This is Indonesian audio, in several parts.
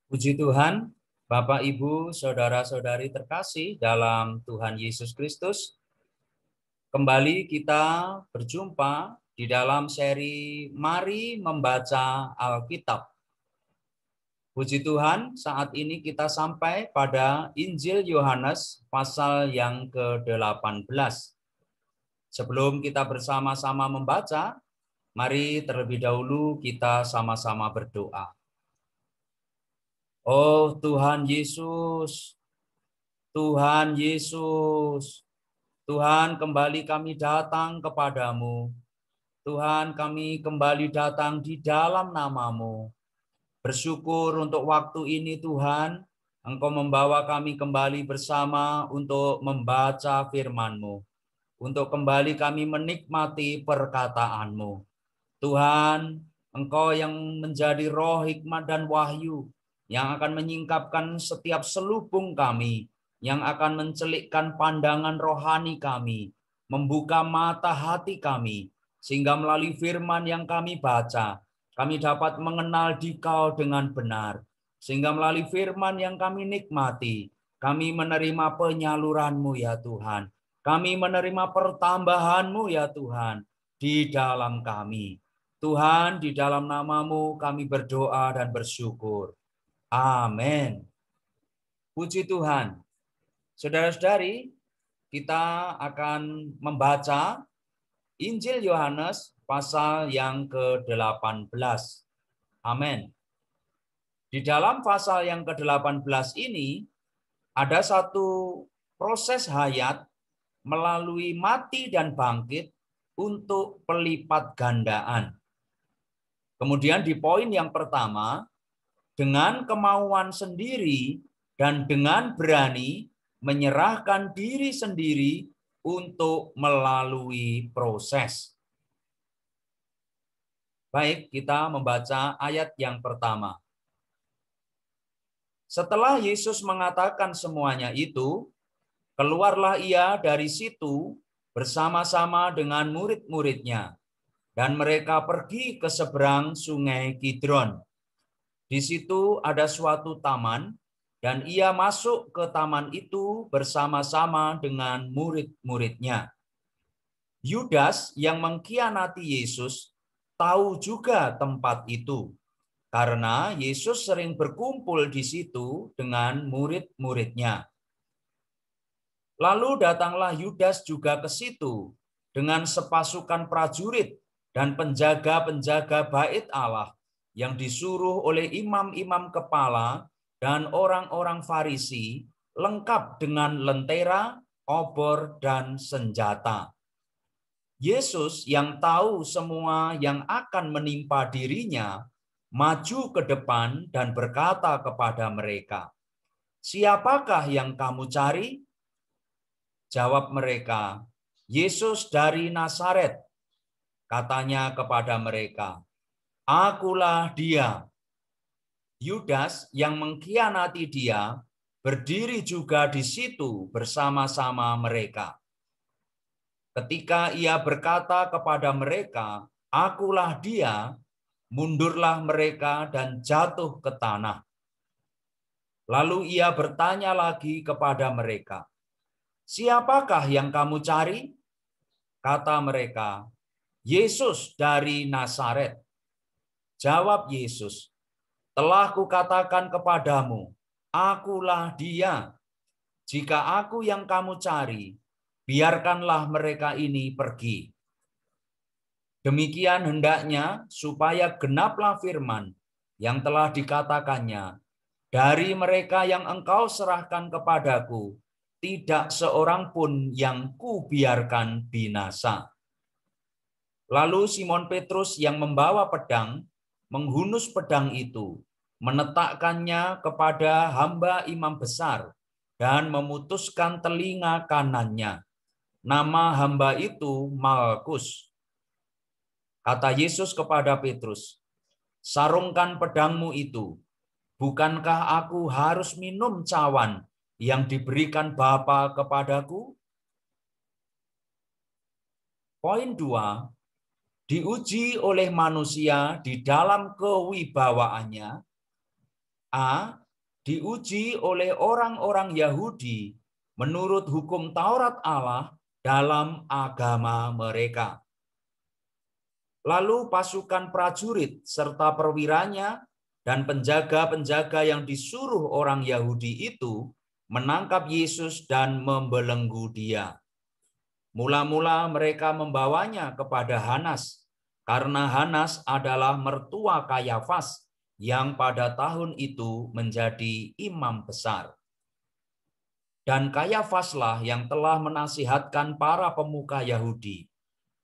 Puji Tuhan, Bapak, Ibu, Saudara-saudari terkasih dalam Tuhan Yesus Kristus. Kembali kita berjumpa di dalam seri Mari Membaca Alkitab. Puji Tuhan, saat ini kita sampai pada Injil Yohanes pasal yang ke-18. Sebelum kita bersama-sama membaca, mari terlebih dahulu kita sama-sama berdoa. Oh Tuhan Yesus, Tuhan Yesus, Tuhan kembali kami datang kepadamu. Tuhan kami kembali datang di dalam nama-Mu. Bersyukur untuk waktu ini Tuhan, Engkau membawa kami kembali bersama untuk membaca firman-Mu. Untuk kembali kami menikmati perkataan-Mu. Tuhan, Engkau yang menjadi roh hikmat dan wahyu, yang akan menyingkapkan setiap selubung kami, yang akan mencelikkan pandangan rohani kami, membuka mata hati kami, sehingga melalui firman yang kami baca, kami dapat mengenal Dikau dengan benar. Sehingga melalui firman yang kami nikmati, kami menerima penyaluran-Mu ya Tuhan. Kami menerima pertambahan-Mu ya Tuhan di dalam kami. Tuhan, di dalam nama-Mu kami berdoa dan bersyukur. Amin. Puji Tuhan. Saudara-saudari, kita akan membaca Injil Yohanes pasal yang ke-18. Amin. Di dalam pasal yang ke-18 ini, ada satu proses hayat melalui mati dan bangkit untuk pelipat gandaan. Kemudian di poin yang pertama, dengan kemauan sendiri dan dengan berani menyerahkan diri sendiri untuk melalui proses. Baik, kita membaca ayat yang pertama. Setelah Yesus mengatakan semuanya itu, keluarlah ia dari situ bersama-sama dengan murid-muridnya, dan mereka pergi ke seberang sungai Kidron. Di situ ada suatu taman, dan ia masuk ke taman itu bersama-sama dengan murid-muridnya. Yudas yang mengkhianati Yesus tahu juga tempat itu, karena Yesus sering berkumpul di situ dengan murid-muridnya. Lalu datanglah Yudas juga ke situ dengan sepasukan prajurit dan penjaga-penjaga bait Allah yang disuruh oleh imam-imam kepala dan orang-orang Farisi, lengkap dengan lentera, obor, dan senjata. Yesus yang tahu semua yang akan menimpa dirinya, maju ke depan dan berkata kepada mereka, "Siapakah yang kamu cari?" Jawab mereka, "Yesus dari Nazaret." Katanya kepada mereka, "Akulah dia." Yudas yang mengkhianati dia berdiri juga di situ bersama-sama mereka. Ketika ia berkata kepada mereka, "Akulah dia," mundurlah mereka dan jatuh ke tanah. Lalu ia bertanya lagi kepada mereka, "Siapakah yang kamu cari?" Kata mereka, "Yesus dari Nazaret." Jawab Yesus, "Telah kukatakan kepadamu, akulah dia. Jika aku yang kamu cari, biarkanlah mereka ini pergi." Demikian hendaknya supaya genaplah firman yang telah dikatakannya, "Dari mereka yang engkau serahkan kepadaku, tidak seorang pun yang kubiarkan binasa." Lalu Simon Petrus yang membawa pedang, menghunus pedang itu, menetakkannya kepada hamba imam besar, dan memutuskan telinga kanannya. Nama hamba itu Malkus. Kata Yesus kepada Petrus, "Sarungkan pedangmu itu. Bukankah aku harus minum cawan yang diberikan Bapa kepadaku?" Poin 2, diuji oleh manusia di dalam kewibawaannya, A. Diuji oleh orang-orang Yahudi menurut hukum Taurat Allah dalam agama mereka. Lalu pasukan prajurit serta perwiranya dan penjaga-penjaga yang disuruh orang Yahudi itu menangkap Yesus dan membelenggu dia. Mula-mula mereka membawanya kepada Hanas, karena Hanas adalah mertua Kayafas yang pada tahun itu menjadi imam besar. Dan Kayafaslah yang telah menasihatkan para pemuka Yahudi,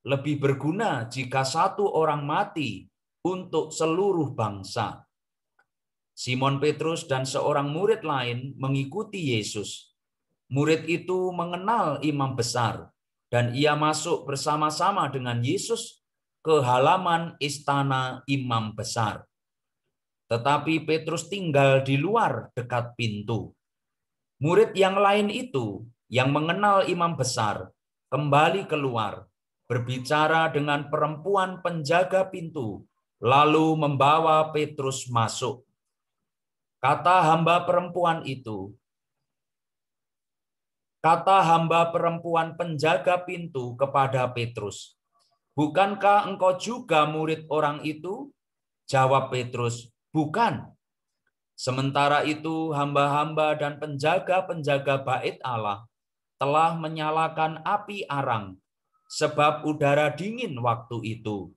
lebih berguna jika satu orang mati untuk seluruh bangsa. Simon Petrus dan seorang murid lain mengikuti Yesus. Murid itu mengenal imam besar, dan ia masuk bersama-sama dengan Yesus ke halaman istana imam besar. Tetapi Petrus tinggal di luar dekat pintu. Murid yang lain itu, yang mengenal imam besar, kembali keluar, berbicara dengan perempuan penjaga pintu, lalu membawa Petrus masuk. Kata hamba perempuan penjaga pintu kepada Petrus, "Bukankah engkau juga murid orang itu?" Jawab Petrus, "Bukan." Sementara itu hamba-hamba dan penjaga-penjaga bait Allah telah menyalakan api arang, sebab udara dingin waktu itu,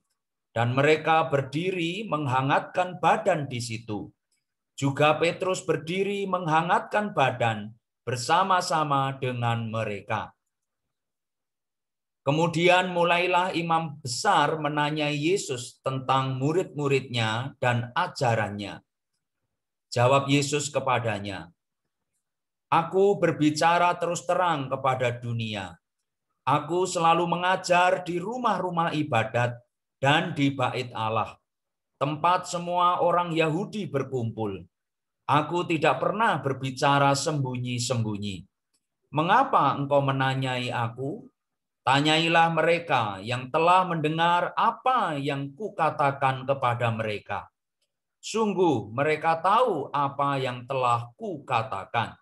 dan mereka berdiri menghangatkan badan di situ. Juga Petrus berdiri menghangatkan badan bersama-sama dengan mereka. Kemudian mulailah imam besar menanyai Yesus tentang murid-muridnya dan ajarannya. Jawab Yesus kepadanya, "Aku berbicara terus terang kepada dunia. Aku selalu mengajar di rumah-rumah ibadat dan di bait Allah, tempat semua orang Yahudi berkumpul. Aku tidak pernah berbicara sembunyi-sembunyi. Mengapa engkau menanyai aku? Tanyailah mereka yang telah mendengar apa yang kukatakan kepada mereka. Sungguh mereka tahu apa yang telah kukatakan."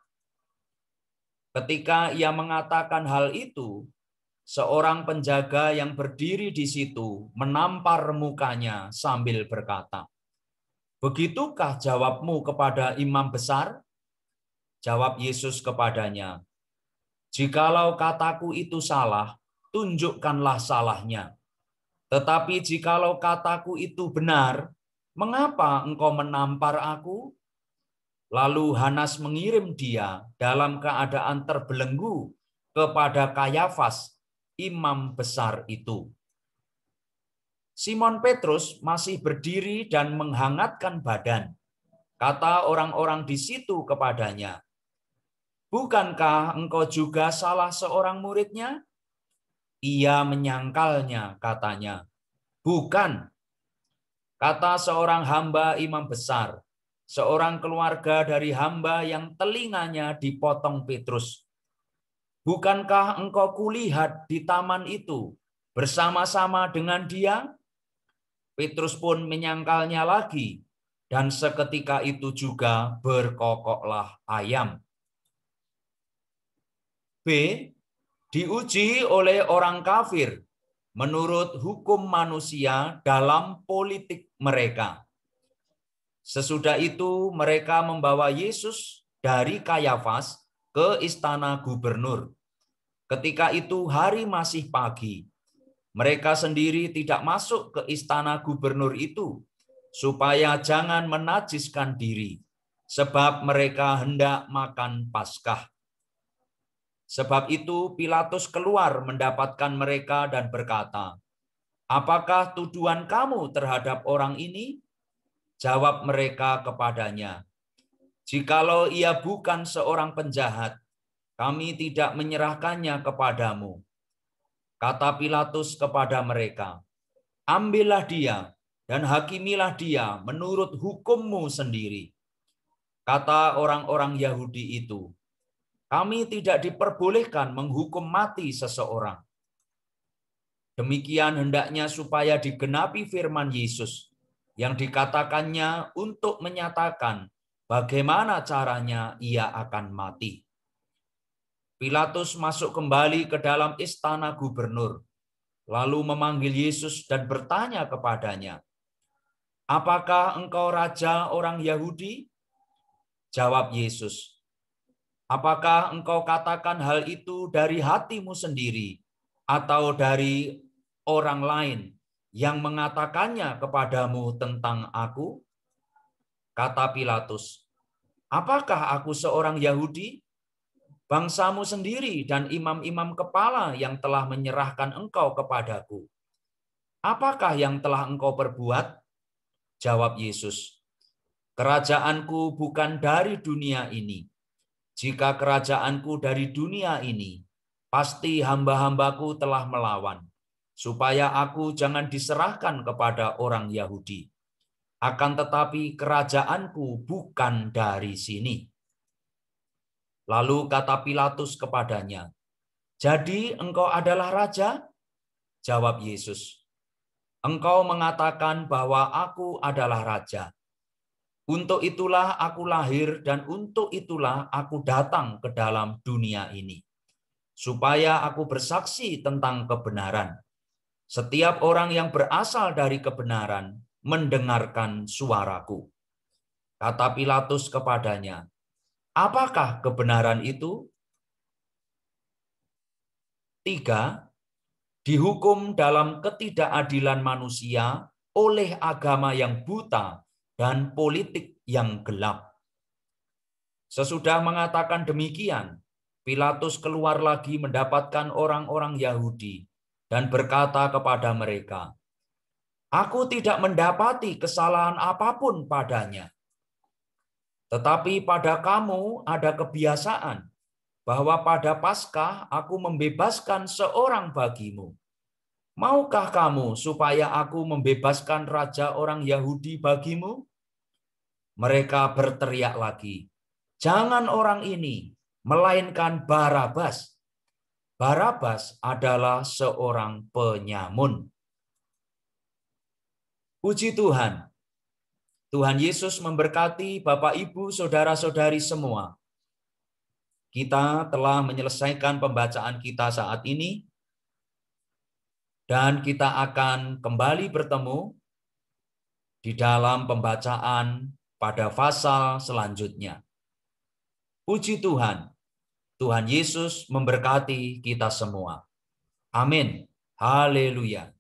Ketika ia mengatakan hal itu, seorang penjaga yang berdiri di situ menampar mukanya sambil berkata, "Begitukah jawabmu kepada imam besar?" Jawab Yesus kepadanya, "Jikalau kataku itu salah, tunjukkanlah salahnya. Tetapi jikalau kataku itu benar, mengapa engkau menampar aku?" Lalu Hanas mengirim dia dalam keadaan terbelenggu kepada Kayafas, imam besar itu. Simon Petrus masih berdiri dan menghangatkan badan. Kata orang-orang di situ kepadanya, "Bukankah engkau juga salah seorang muridnya?" Ia menyangkalnya, katanya, "Bukan." Kata seorang hamba imam besar, seorang keluarga dari hamba yang telinganya dipotong Petrus, "Bukankah engkau kulihat di taman itu bersama-sama dengan dia?" Petrus pun menyangkalnya lagi, dan seketika itu juga berkokoklah ayam. B. Diuji oleh orang kafir menurut hukum manusia dalam politik mereka. Sesudah itu mereka membawa Yesus dari Kayafas ke istana gubernur. Ketika itu hari masih pagi. Mereka sendiri tidak masuk ke istana gubernur itu, supaya jangan menajiskan diri, sebab mereka hendak makan Paskah. Sebab itu Pilatus keluar mendapatkan mereka dan berkata, "Apakah tuduhan kamu terhadap orang ini?" Jawab mereka kepadanya, "Jikalau ia bukan seorang penjahat, kami tidak menyerahkannya kepadamu." Kata Pilatus kepada mereka, "Ambillah dia dan hakimilah dia menurut hukummu sendiri." Kata orang-orang Yahudi itu, "Kami tidak diperbolehkan menghukum mati seseorang." Demikian hendaknya supaya digenapi firman Yesus yang dikatakannya untuk menyatakan bagaimana caranya ia akan mati. Pilatus masuk kembali ke dalam istana gubernur, lalu memanggil Yesus dan bertanya kepadanya, "Apakah engkau raja orang Yahudi?" Jawab Yesus, "Apakah engkau katakan hal itu dari hatimu sendiri atau dari orang lain yang mengatakannya kepadamu tentang aku?" Kata Pilatus, "Apakah aku seorang Yahudi? Bangsamu sendiri dan imam-imam kepala yang telah menyerahkan engkau kepadaku. Apakah yang telah engkau perbuat?" Jawab Yesus, "Kerajaanku bukan dari dunia ini. Jika kerajaanku dari dunia ini, pasti hamba-hambaku telah melawan, supaya aku jangan diserahkan kepada orang Yahudi. Akan tetapi kerajaanku bukan dari sini." Lalu kata Pilatus kepadanya, "Jadi engkau adalah raja?" Jawab Yesus, "Engkau mengatakan bahwa aku adalah raja. Untuk itulah aku lahir dan untuk itulah aku datang ke dalam dunia ini, supaya aku bersaksi tentang kebenaran. Setiap orang yang berasal dari kebenaran mendengarkan suaraku." Kata Pilatus kepadanya, "Apakah kebenaran itu?" 3. Dihukum dalam ketidakadilan manusia oleh agama yang buta dan politik yang gelap. Sesudah mengatakan demikian, Pilatus keluar lagi mendapatkan orang-orang Yahudi dan berkata kepada mereka, "Aku tidak mendapati kesalahan apapun padanya. Tetapi pada kamu ada kebiasaan bahwa pada Paskah aku membebaskan seorang bagimu. Maukah kamu supaya aku membebaskan raja orang Yahudi bagimu?" Mereka berteriak lagi, "Jangan orang ini, melainkan Barabas." Barabas adalah seorang penyamun. Puji Tuhan. Tuhan Yesus memberkati Bapak, Ibu, saudara-saudari semua. Kita telah menyelesaikan pembacaan kita saat ini, dan kita akan kembali bertemu di dalam pembacaan pada pasal selanjutnya. Puji Tuhan. Tuhan Yesus memberkati kita semua. Amin. Haleluya.